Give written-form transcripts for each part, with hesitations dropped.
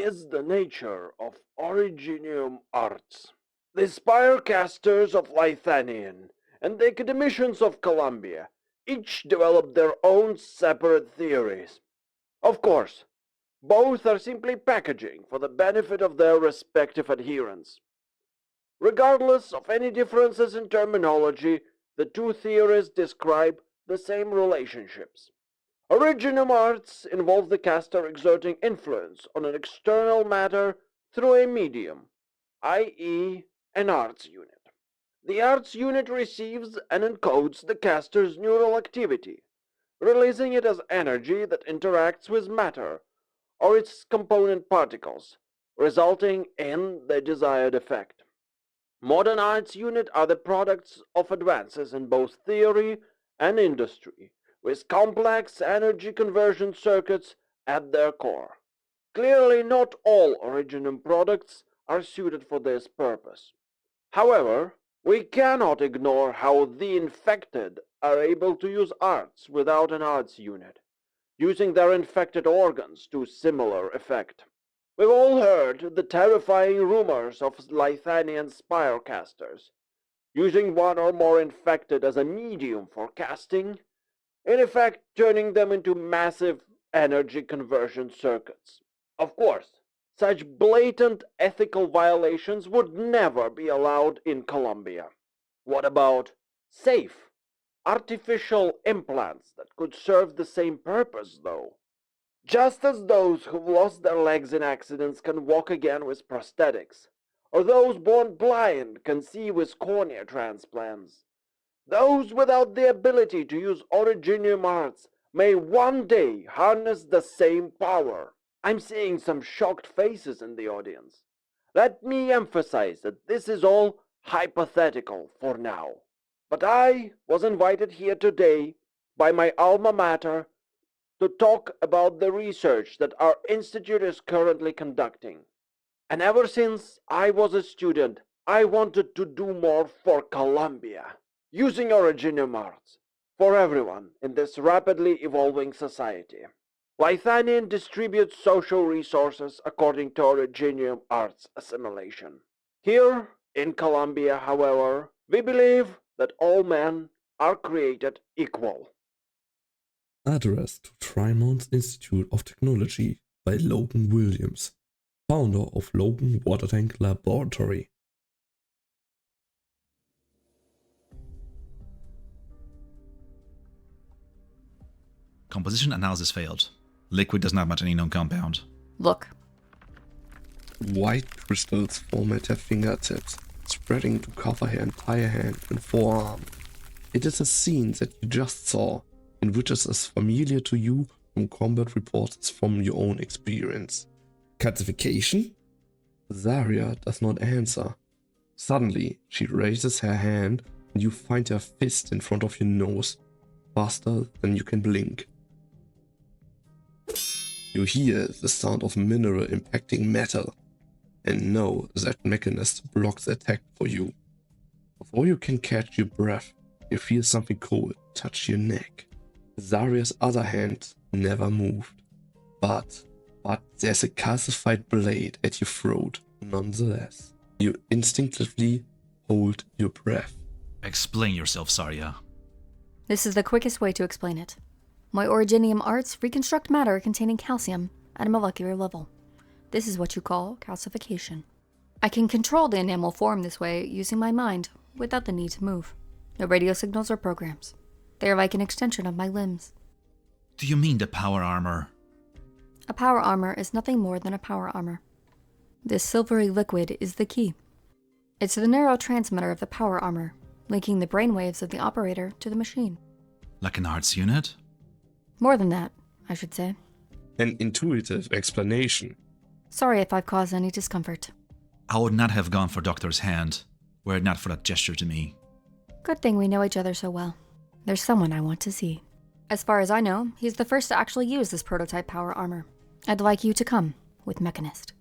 is the nature of Originium Arts. The Spirecasters of Lithanian and the Academicians of Columbia each develop their own separate theories. Of course, both are simply packaging for the benefit of their respective adherents. Regardless of any differences in terminology, the two theories describe the same relationships. Originium arts involve the caster exerting influence on an external matter through a medium, i.e., an arts unit. The arts unit receives and encodes the caster's neural activity, releasing it as energy that interacts with matter or its component particles, resulting in the desired effect. Modern arts units are the products of advances in both theory and industry, with complex energy conversion circuits at their core. Clearly, not all Originium products are suited for this purpose. However, we cannot ignore how the infected are able to use arts without an arts unit, using their infected organs to similar effect. We've all heard the terrifying rumors of Lithanian spirecasters, using one or more infected as a medium for casting, in effect turning them into massive energy conversion circuits. Of course, such blatant ethical violations would never be allowed in Columbia. What about safe, artificial implants that could serve the same purpose, though? Just as those who've lost their legs in accidents can walk again with prosthetics, or those born blind can see with cornea transplants, those without the ability to use Originium arts may one day harness the same power. I'm seeing some shocked faces in the audience. Let me emphasize that this is all hypothetical for now. But I was invited here today by my alma mater to talk about the research that our institute is currently conducting. And ever since I was a student, I wanted to do more for Columbia, using Originium arts for everyone in this rapidly evolving society. Lithanian distributes social resources according to Originium arts assimilation. Here in Columbia, however, we believe that all men are created equal. Address to Trimount's Institute of Technology by Logan Williams, founder of Logan Water Tank Laboratory. Composition analysis failed. Liquid does not match any known compound. Look. White crystals form at her fingertips, spreading to cover her entire hand and forearm. It is a scene that you just saw, and which is as familiar to you from combat reports as from your own experience. Calcification? Zarya does not answer. Suddenly, she raises her hand and you find her fist in front of your nose, faster than you can blink. You hear the sound of mineral impacting metal, and know that Mechanist blocks the attack for you. Before you can catch your breath, you feel something cold touch your neck. Zarya's other hand never moved, but there's a calcified blade at your throat nonetheless. You instinctively hold your breath. Explain yourself, Zarya. This is the quickest way to explain it. My Originium arts reconstruct matter containing calcium at a molecular level. This is what you call calcification. I can control the enamel form this way using my mind without the need to move. No radio signals or programs. They are like an extension of my limbs. Do you mean the power armor? A power armor is nothing more than a power armor. This silvery liquid is the key. It's the neurotransmitter of the power armor, linking the brainwaves of the operator to the machine. Like an arts unit? More than that, I should say. An intuitive explanation. Sorry if I've caused any discomfort. I would not have gone for Doctor's hand, were it not for that gesture to me. Good thing we know each other so well. There's someone I want to see. As far as I know, he's the first to actually use this prototype power armor. I'd like you to come with Mechanist.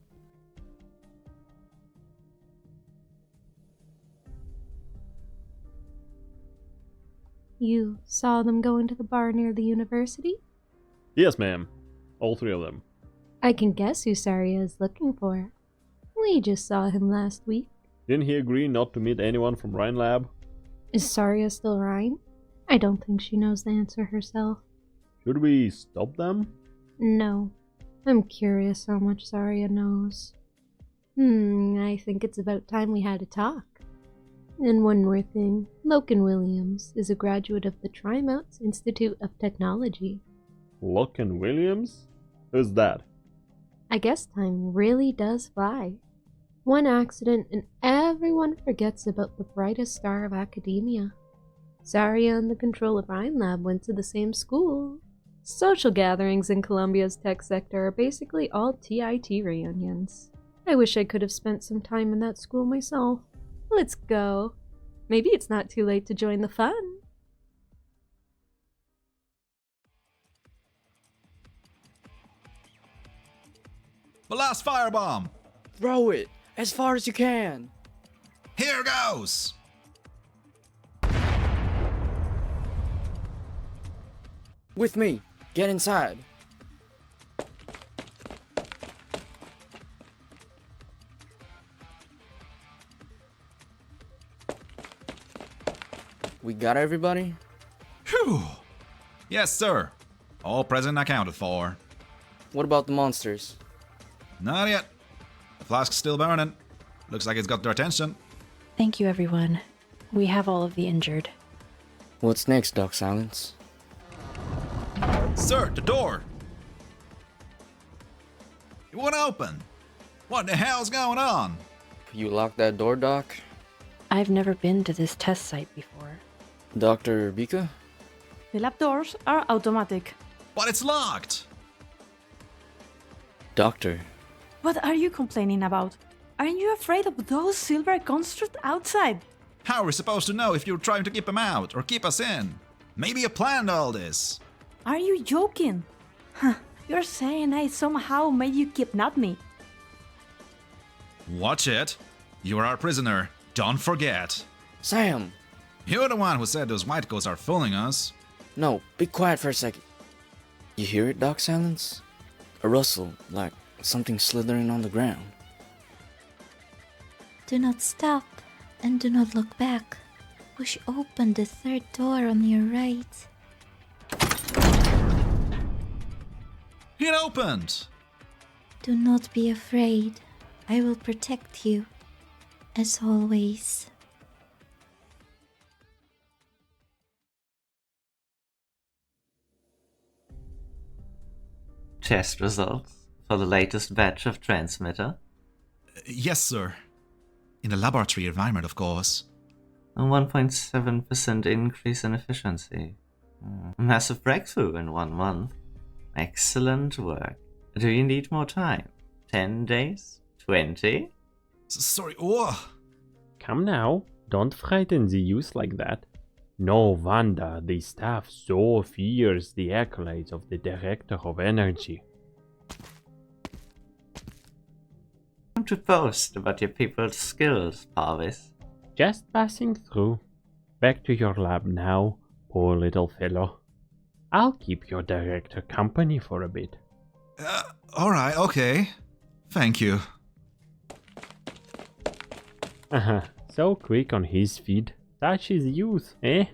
You saw them go into the bar near the university? Yes, ma'am. All three of them. I can guess who Saria is looking for. We just saw him last week. Didn't he agree not to meet anyone from Rhine Lab? Is Saria still Rhine? I don't think she knows the answer herself. Should we stop them? No. I'm curious how much Saria knows. I think it's about time we had a talk. And one more thing. Loken Williams is a graduate of the Trimounts Institute of Technology. Loken Williams? Who's that? I guess time really does fly. One accident and everyone forgets about the brightest star of academia. Saria and the Control of Rhine Lab went to the same school. Social gatherings in Columbia's tech sector are basically all TIT reunions. I wish I could have spent some time in that school myself. Let's go. Maybe it's not too late to join the fun. Blast firebomb! Throw it as far as you can. Here goes! With me. Get inside. We got everybody? Phew! Yes, sir. All present and accounted for. What about the monsters? Not yet. The flask's still burning. Looks like it's got their attention. Thank you, everyone. We have all of the injured. What's next, Doc Silence? Sir, the door! It won't open! What the hell's going on? You locked that door, Doc? I've never been to this test site before. Dr. Bika? The lab doors are automatic. But it's locked! Doctor. What are you complaining about? Aren't you afraid of those silver constructs outside? How are we supposed to know if you're trying to keep them out or keep us in? Maybe you planned all this. Are you joking? Huh, you're saying I somehow made you kidnap me. Watch it. You're our prisoner. Don't forget. Sam! You're the one who said those white ghosts are fooling us. No, be quiet for a second. You hear it, Doc Silence? A rustle, like something slithering on the ground. Do not stop, and do not look back. Push open the third door on your right. It opened! Do not be afraid. I will protect you, as always. Test results for the latest batch of transmitter. Yes, sir. In the laboratory environment, of course. A 1.7% increase in efficiency. A massive breakthrough in 1 month. Excellent work. Do you need more time? 10 days? 20? Sorry, whoa! Come now, don't frighten the youth like that. No wonder the staff so fears the accolades of the Director of Energy. Come to boast about your people's skills, Parvis. Just passing through. Back to your lab now, poor little fellow. I'll keep your director company for a bit. Alright, okay. Thank you. So quick on his feet. Such is youth, eh?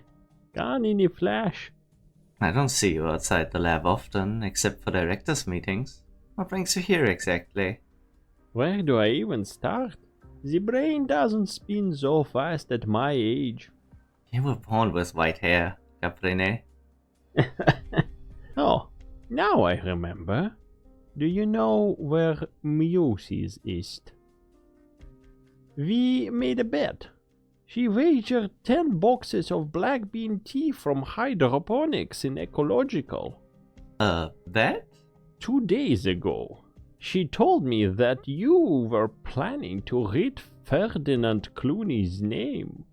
Gone in a flash. I don't see you outside the lab often, except for directors' meetings. What brings you here exactly? Where do I even start? The brain doesn't spin so fast at my age. You were born with white hair, Caprine. Oh, now I remember. Do you know where Muses is? We made a bet. She wagered 10 boxes of black bean tea from hydroponics in ecological. A bet? 2 days ago. She told me that you were planning to rid Ferdinand Clooney's name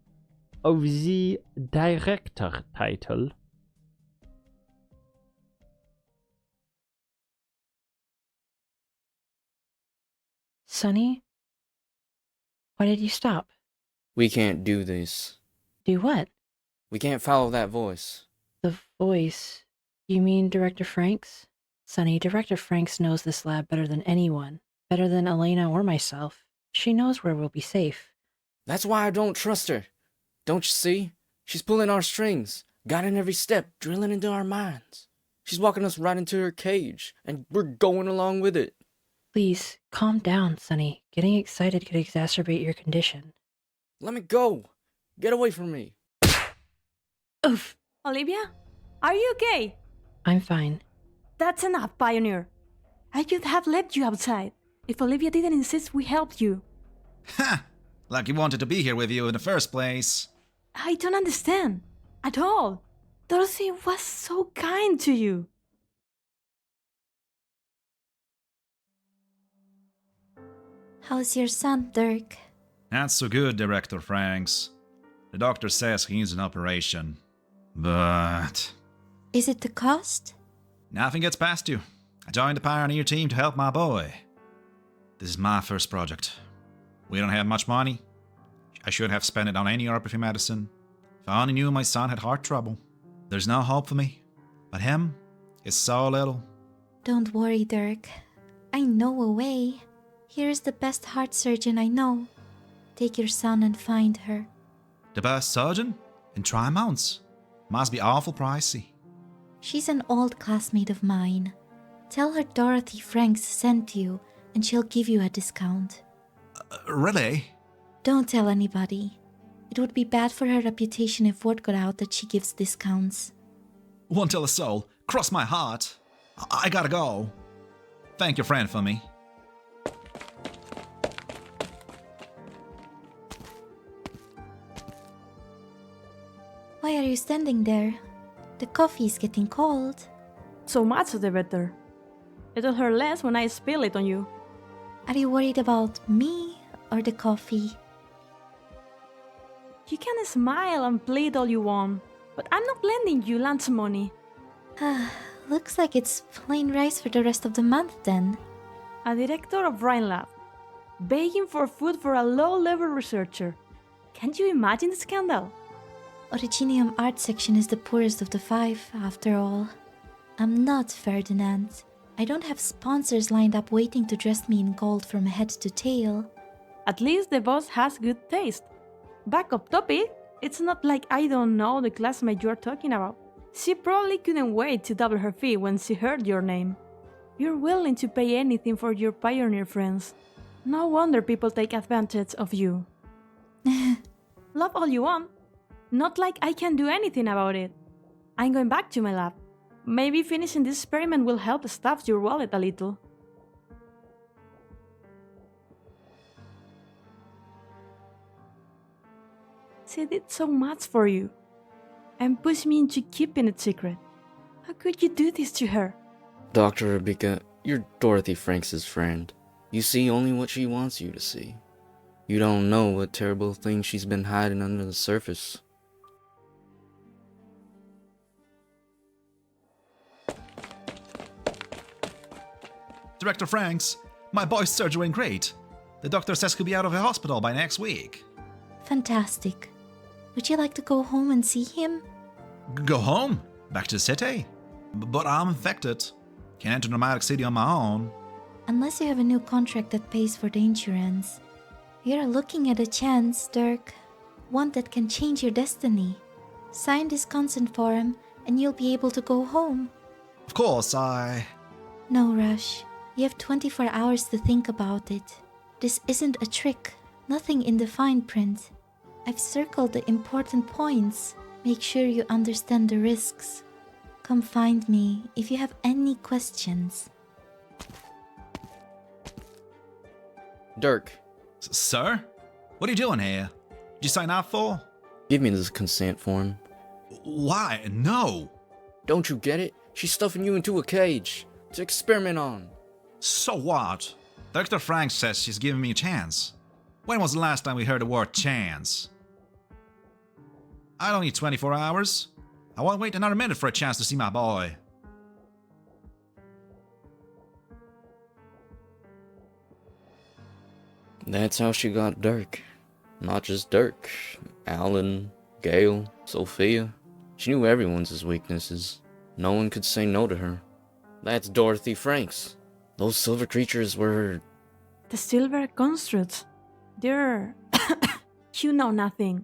of the director title. Sonny? Why did you stop? We can't do this. Do what? We can't follow that voice. The voice. You mean Director Franks? Sonny, Director Franks knows this lab better than anyone, better than Elena or myself. She knows where we'll be safe. That's why I don't trust her. Don't you see? She's pulling our strings, guiding every step, drilling into our minds. She's walking us right into her cage, and we're going along with it. Please, calm down, Sonny. Getting excited could exacerbate your condition. Let me go. Get away from me. Oof. Olivia? Are you okay? I'm fine. That's enough, Pioneer. I could have left you outside if Olivia didn't insist we helped you. Ha! Like you wanted to be here with you in the first place. I don't understand. At all. Dorothy was so kind to you. How's your son, Dirk? Not so good, Director Franks. The doctor says he needs an operation. But Is it the cost? nothing gets past you. I joined the Pioneer team to help my boy. This is my first project. We don't have much money. I shouldn't have spent it on any orthopathy medicine. If I only knew my son had heart trouble. There's no hope for me. But him is so little. Don't worry, Dirk. I know a way. Here is the best heart surgeon I know. Take your son and find her. The best surgeon? In Tri-Mounts. Must be awful pricey. She's an old classmate of mine. Tell her Dorothy Franks sent you, and she'll give you a discount. Really? Don't tell anybody. It would be bad for her reputation if word got out that she gives discounts. Won't tell a soul. Cross my heart. I gotta go. Thank your friend for me. Why are you standing there? The coffee is getting cold. So much the better. It'll hurt less when I spill it on you. Are you worried about me or the coffee? You can smile and plead all you want, but I'm not lending you lunch money. Looks like it's plain rice for the rest of the month then. A director of Rhine Lab, begging for food for a low-level researcher. Can't you imagine the scandal? Originium art section is the poorest of the five, after all. I'm not Ferdinand. I don't have sponsors lined up waiting to dress me in gold from head to tail. At least the boss has good taste. Back up topic, it's not like I don't know the classmate you're talking about. She probably couldn't wait to double her fee when she heard your name. You're willing to pay anything for your pioneer friends. No wonder people take advantage of you. Love all you want. Not like I can do anything about it. I'm going back to my lab. Maybe finishing this experiment will help stuff your wallet a little. She did so much for you, and pushed me into keeping it secret. How could you do this to her? Dr. Rebecca, you're Dorothy Franks' friend. You see only what she wants you to see. You don't know what terrible things she's been hiding under the surface. Director Franks, my boy's surgery went great. The doctor says he'll be out of the hospital by next week. Fantastic. Would you like to go home and see him? Go home? Back to the city? But I'm infected. Can't enter Nomadic City on my own. Unless you have a new contract that pays for the insurance. You're looking at a chance, Dirk. One that can change your destiny. Sign this consent form and you'll be able to go home. Of course, No rush. You have 24 hours to think about it. This isn't a trick. Nothing in the fine print. I've circled the important points. Make sure you understand the risks. Come find me if you have any questions. Dirk. Sir? What are you doing here? Did you sign up for? Give me this consent form. Why? No! Don't you get it? She's stuffing you into a cage to experiment on. So what? Dr. Frank says she's giving me a chance. When was the last time we heard the word chance? I don't need 24 hours. I won't wait another minute for a chance to see my boy. That's how she got Dirk. Not just Dirk. Alan, Gail, Sophia. She knew everyone's weaknesses. No one could say no to her. That's Dorothy Franks. Those silver creatures were... The silver constructs. They're... You know nothing.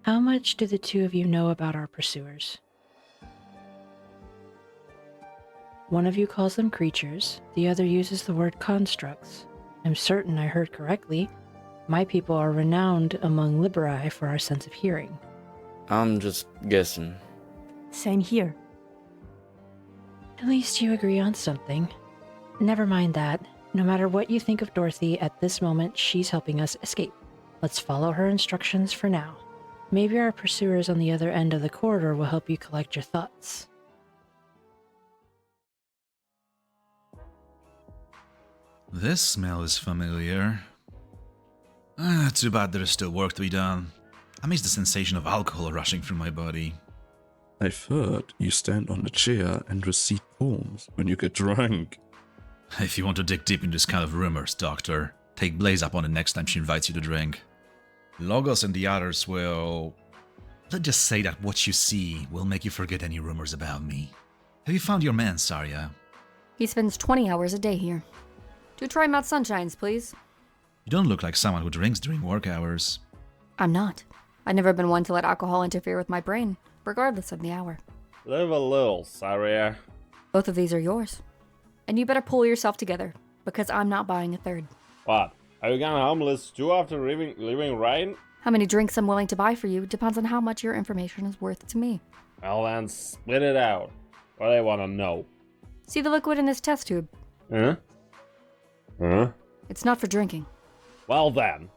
How much do the two of you know about our pursuers? One of you calls them creatures, the other uses the word constructs. I'm certain I heard correctly. My people are renowned among Liberi for our sense of hearing. I'm just guessing. Same here. At least you agree on something. Never mind that. No matter what you think of Dorothy, at this moment, she's helping us escape. Let's follow her instructions for now. Maybe our pursuers on the other end of the corridor will help you collect your thoughts. This smell is familiar. Too bad there's still work to be done. I miss the sensation of alcohol rushing through my body. I've heard you stand on a chair and recite poems when you get drunk. If you want to dig deep into this kind of rumors, Doctor, take Blaze up on it next time she invites you to drink. Logos and the others will... Let's just say that what you see will make you forget any rumors about me. Have you found your man, Saria? He spends 20 hours a day here. 2 Tri-Mount Sunshines, please. You don't look like someone who drinks during work hours. I'm not. I've never been one to let alcohol interfere with my brain, regardless of the hour. Live a little, Saria. Both of these are yours. And you better pull yourself together, because I'm not buying a third. What? Are you gonna homeless too after leaving Ryan? How many drinks I'm willing to buy for you depends on how much your information is worth to me. Well then, split it out. What do I wanna know? See the liquid in this test tube? Huh? Huh? It's not for drinking. Well then,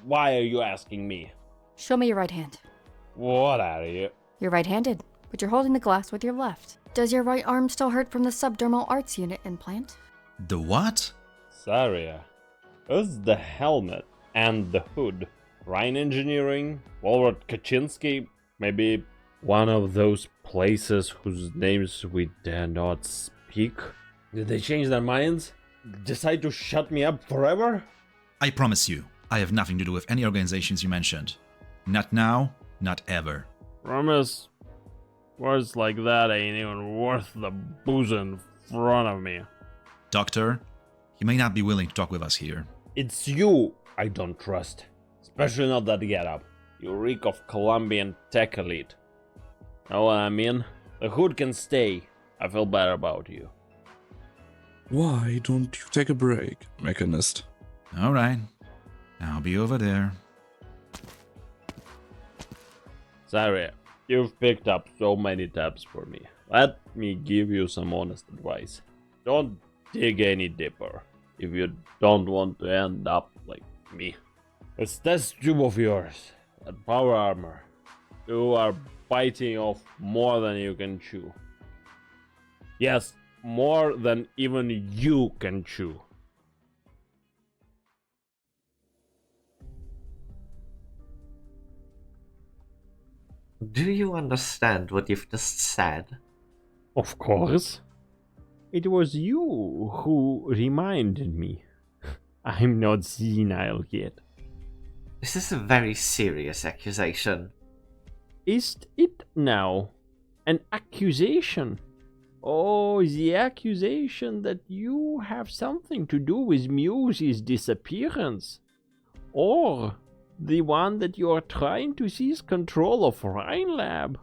why are you asking me? Show me your right hand. What are you? You're right-handed, but you're holding the glass with your left. Does your right arm still hurt from the subdermal arts unit implant? The what? Saria. Who's the helmet and the hood? Rhine Engineering? Walrod Kaczynski? Maybe one of those places whose names we dare not speak? Did they change their minds? Decide to shut me up forever? I promise you, I have nothing to do with any organizations you mentioned. Not now, not ever. Promise? Words like that ain't even worth the booze in front of me. Doctor, you may not be willing to talk with us here. It's you I don't trust. Especially not that getup. You reek of Colombian tech elite. Know what I mean? The hood can stay. I feel better about you. Why don't you take a break, Mechanist? Alright, I'll be over there. Saria, you've picked up so many tabs for me. Let me give you some honest advice. Don't dig any deeper if you don't want to end up like me. It's this tube of yours, that power armor. You are biting off more than you can chew. Yes, more than even you can chew. Do you understand what you've just said? Of course. It was you who reminded me. I'm not senile yet. This is a very serious accusation. Is it now? An accusation? Oh, the accusation that you have something to do with Muse's disappearance? Or the one that you are trying to seize control of Rhine Lab?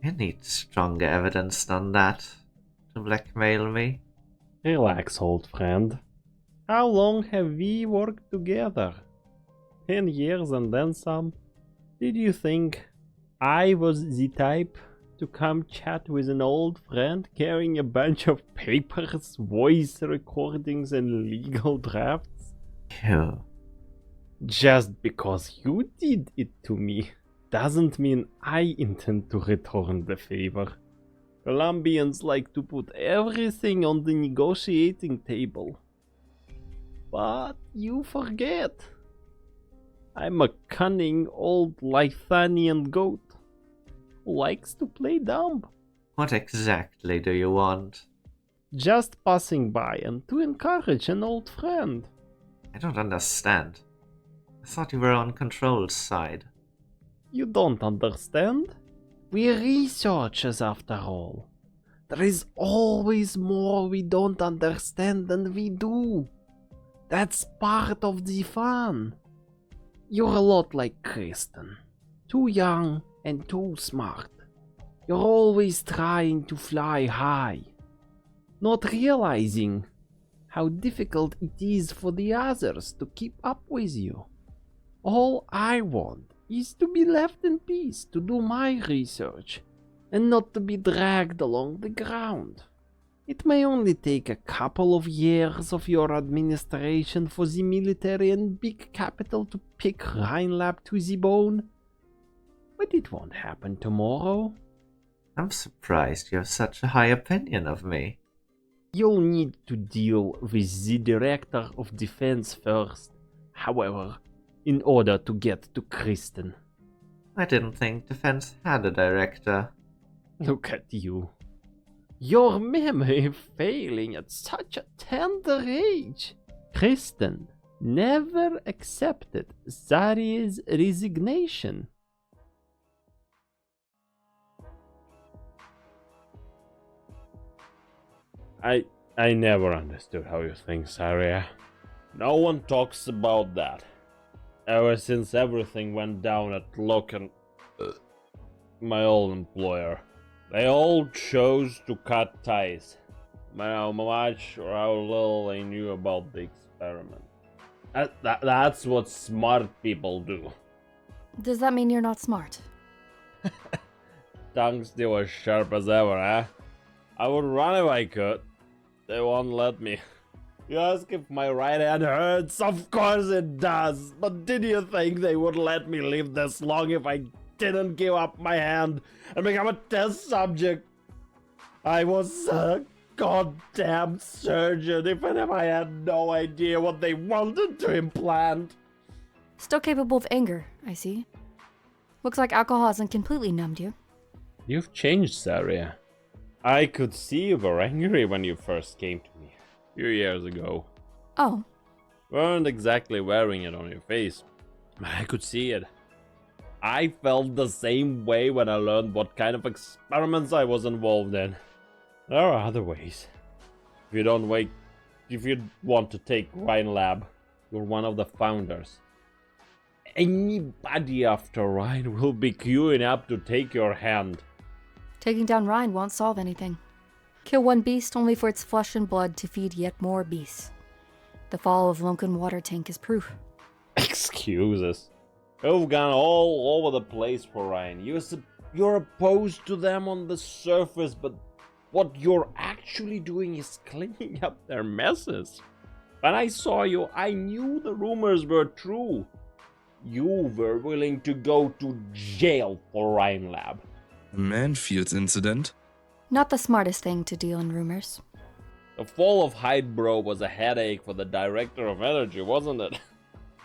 You need stronger evidence than that to blackmail me. Relax, old friend. How long have we worked together? 10 years and then some. Did you think I was the type to come chat with an old friend carrying a bunch of papers, voice recordings, and legal drafts? You. Just because you did it to me doesn't mean I intend to return the favor. Colombians like to put everything on the negotiating table. But you forget. I'm a cunning old Lithanian goat who likes to play dumb. What exactly do you want? Just passing by and to encourage an old friend. I don't understand. I thought you were on Control's side. You don't understand? We're researchers after all. There is always more we don't understand than we do. That's part of the fun. You're a lot like Kristen. Too young and too smart. You're always trying to fly high, not realizing how difficult it is for the others to keep up with you. All I want is to be left in peace to do my research and not to be dragged along the ground. It may only take a couple of years of your administration for the military and big capital to pick Rhinelab to the bone, but it won't happen tomorrow. I'm surprised you have such a high opinion of me. You'll need to deal with the Director of Defense first, however, in order to get to Kristen. I didn't think Defense had a director. Look at you. Your memory failing at such a tender age. Kristen never accepted Zari's resignation. I never understood how you think, Zaria. No one talks about that. Ever since everything went down at Loken, my old employer, they all chose to cut ties. How much or how little they knew about the experiment. That's what smart people do. Does that mean you're not smart? Tongue still as sharp as ever, eh? I would run if I could. They won't let me. You ask if my right hand hurts? Of course it does. But did you think they would let me live this long if I didn't give up my hand and become a test subject? I was a goddamn surgeon, even if I had no idea what they wanted to implant. Still capable of anger, I see. Looks like alcohol hasn't completely numbed you. You've changed, Zaria. I could see you were angry when you first came to me, a few years ago. Oh. Weren't exactly wearing it on your face, but I could see it. I felt the same way when I learned what kind of experiments I was involved in. There are other ways. If you want to take Rhinelab, you're one of the founders. Anybody after Rhine will be queuing up to take your hand. Taking down Rhine won't solve anything. Kill one beast only for its flesh and blood to feed yet more beasts. The fall of Lunken Water Tank is proof. Excuses. You've gone all over the place for Rhine. You're opposed to them on the surface, but what you're actually doing is cleaning up their messes. When I saw you, I knew the rumors were true. You were willing to go to jail for Rhinelab. The Manfields incident? Not the smartest thing to deal in rumors. The fall of Hydebro was a headache for the Director of Energy, wasn't it?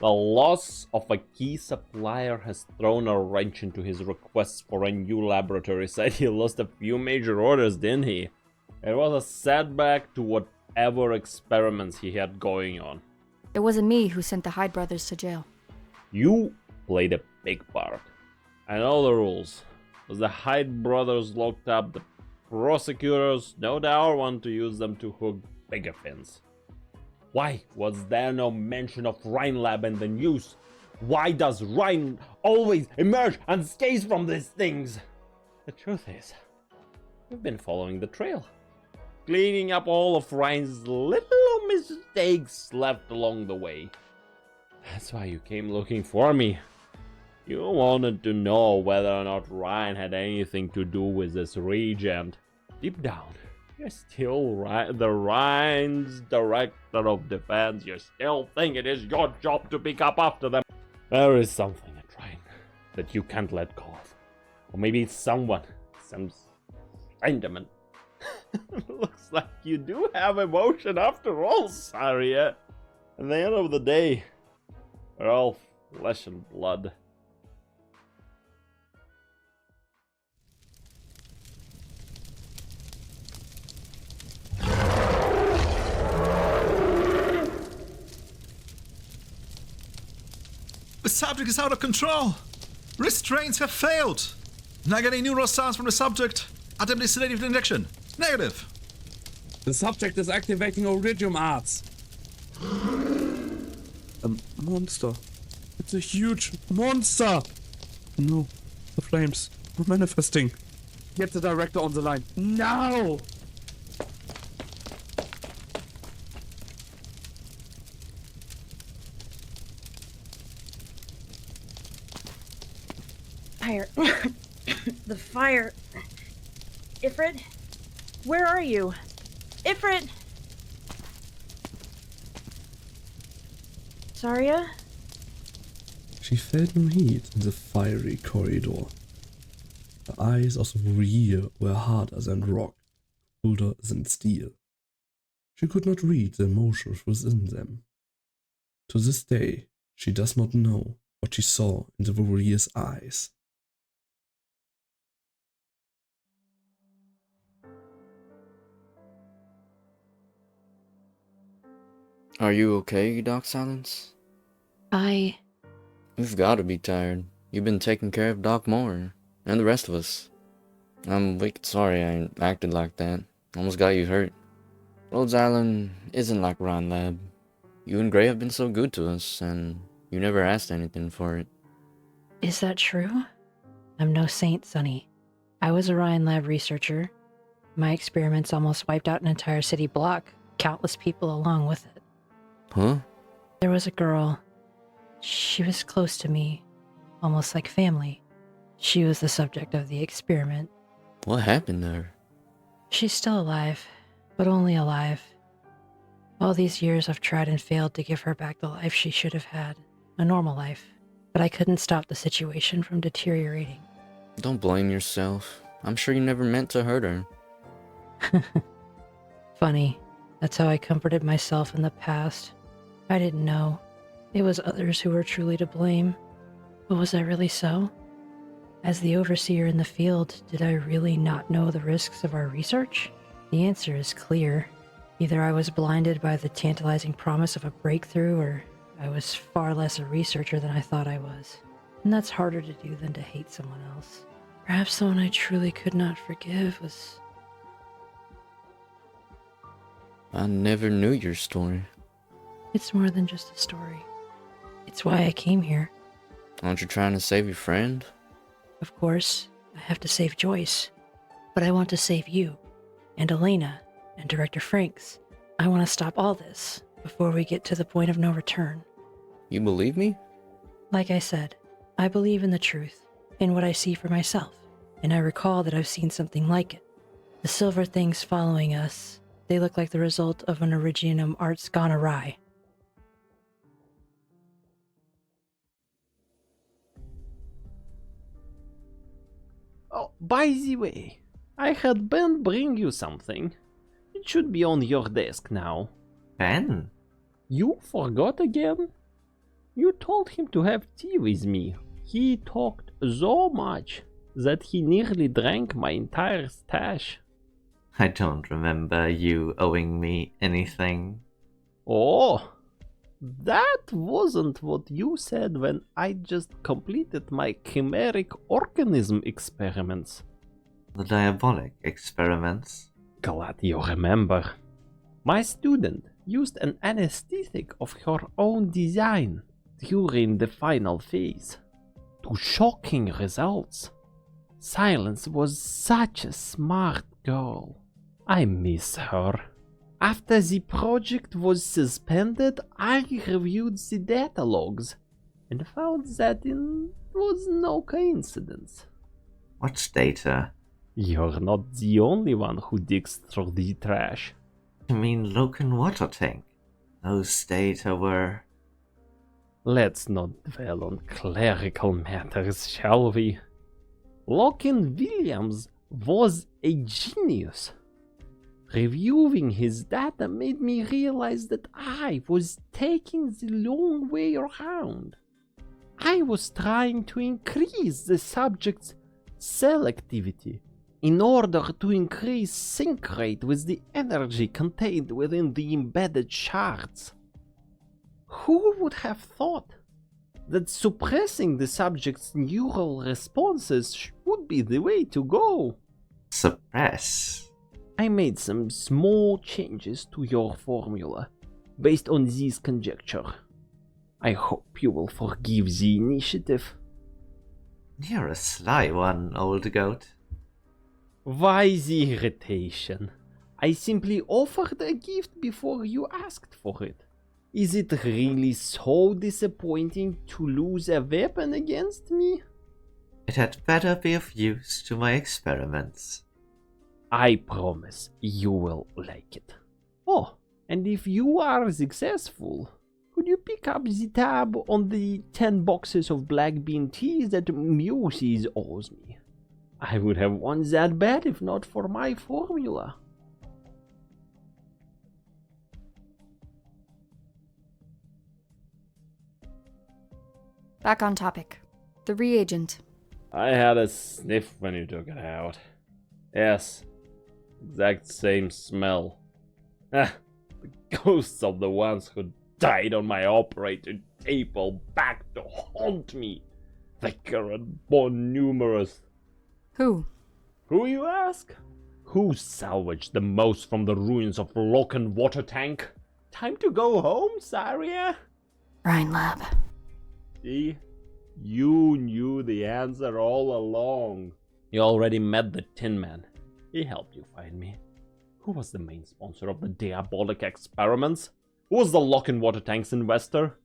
The loss of a key supplier has thrown a wrench into his requests for a new laboratory site. He lost a few major orders, didn't he? It was a setback to whatever experiments he had going on. It wasn't me who sent the Hyde brothers to jail. You played a big part. I know the rules. As the Hyde brothers locked up, the prosecutors no doubt want to use them to hook bigger fins. Why was there no mention of Rhinelab in the news? Why does Rhine always emerge unscathed from these things? The truth is, we've been following the trail, cleaning up all of Rhine's little mistakes left along the way. That's why you came looking for me. You wanted to know whether or not Rhine had anything to do with this regent. Deep down, you're still the Rhine's Director of Defense. You still think it is your job to pick up after them. There is something at Rhine that you can't let go of. Or maybe it's some sentiment. Looks like you do have emotion after all, Zaria. At the end of the day, we're all flesh and blood. The subject is out of control. Restraints have failed. Not getting neural sounds from the subject. Attempt sedative injection. Negative. The subject is activating Iridium arts. A monster. It's a huge monster. No, the flames are manifesting. Get the director on the line. Now! Fire. The fire. Ifrit? Where are you? Ifrit! Saria? She felt no heat in the fiery corridor. The eyes of the warrior were harder than rock, colder than steel. She could not read the emotions within them. To this day, she does not know what she saw in the warrior's eyes. Are you okay, Doc Silence? You've gotta be tired. You've been taking care of Doc Moore, and the rest of us. I'm wicked sorry I acted like that. Almost got you hurt. Rhodes Island isn't like Ryan Lab. You and Gray have been so good to us, and you never asked anything for it. Is that true? I'm no saint, Sonny. I was a Ryan Lab researcher. My experiments almost wiped out an entire city block, countless people along with it. Huh? There was a girl. She was close to me, almost like family. She was the subject of the experiment. What happened there? She's still alive, but only alive. All these years I've tried and failed to give her back the life she should have had, a normal life, but I couldn't stop the situation from deteriorating. Don't blame yourself. I'm sure you never meant to hurt her. Funny, that's how I comforted myself in the past. I didn't know. It was others who were truly to blame. But was that really so? As the overseer in the field, did I really not know the risks of our research? The answer is clear. Either I was blinded by the tantalizing promise of a breakthrough, or I was far less a researcher than I thought I was. And that's harder to do than to hate someone else. Perhaps the one I truly could not forgive was... I never knew your story. It's more than just a story. It's why I came here. Aren't you trying to save your friend? Of course, I have to save Joyce. But I want to save you, and Elena, and Director Franks. I want to stop all this before we get to the point of no return. You believe me? Like I said, I believe in the truth, in what I see for myself, and I recall that I've seen something like it. The silver things following us, they look like the result of an Iridium arts gone awry. Oh, by the way, I had Ben bring you something. It should be on your desk now. Ben? You forgot again? You told him to have tea with me. He talked so much that he nearly drank my entire stash. I don't remember you owing me anything. Oh, that wasn't what you said when I just completed my chimeric organism experiments. The diabolic experiments? Glad you remember. My student used an anesthetic of her own design during the final phase, to shocking results. Silence was such a smart girl. I miss her. After the project was suspended, I reviewed the data logs and found that it was no coincidence. What data? You're not the only one who digs through the trash. You mean Loken water tank? Those data were... Let's not dwell on clerical matters, shall we? Loken Williams was a genius. Reviewing his data made me realize that I was taking the long way around. I was trying to increase the subject's selectivity in order to increase sync rate with the energy contained within the embedded shards. Who would have thought that suppressing the subject's neural responses would be the way to go. Suppress? I made some small changes to your formula, based on this conjecture. I hope you will forgive the initiative. You're a sly one, old goat. Why the irritation? I simply offered a gift before you asked for it. Is it really so disappointing to lose a weapon against me? It had better be of use to my experiments. I promise you will like it. Oh, and if you are successful, could you pick up the tab on the 10 boxes of black bean tea that Muses owes me? I would have won that bet if not for my formula. Back on topic. The reagent. I had a sniff when you took it out. Yes, exact same smell. Ah, the ghosts of the ones who died on my operator table back to haunt me. Thicker and more numerous. Who? Who, you ask? Who salvaged the most from the ruins of Loken water tank? Time to go home, Saria? Rhine Lab. See? You knew the answer all along. You already met the Tin Man. He helped you find me. Who was the main sponsor of the diabolic experiments? Who was the Loken water tank's investor?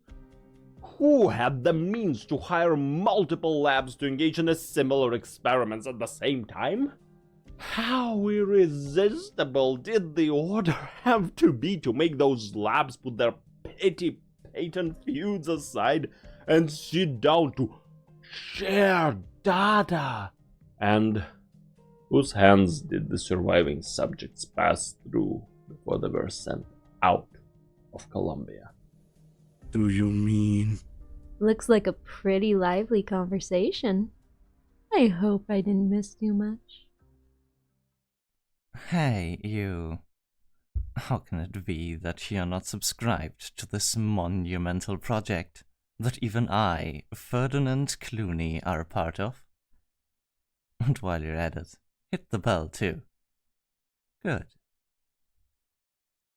Who had the means to hire multiple labs to engage in similar experiments at the same time? How irresistible did the order have to be to make those labs put their petty patent feuds aside and sit down to share data? And whose hands did the surviving subjects pass through before they were sent out of Columbia? Do you mean? Looks like a pretty lively conversation. I hope I didn't miss too much. Hey, you. How can it be that you're not subscribed to this monumental project that even I, Ferdinand Clooney, are a part of? And while you're at it, hit the bell too. Good.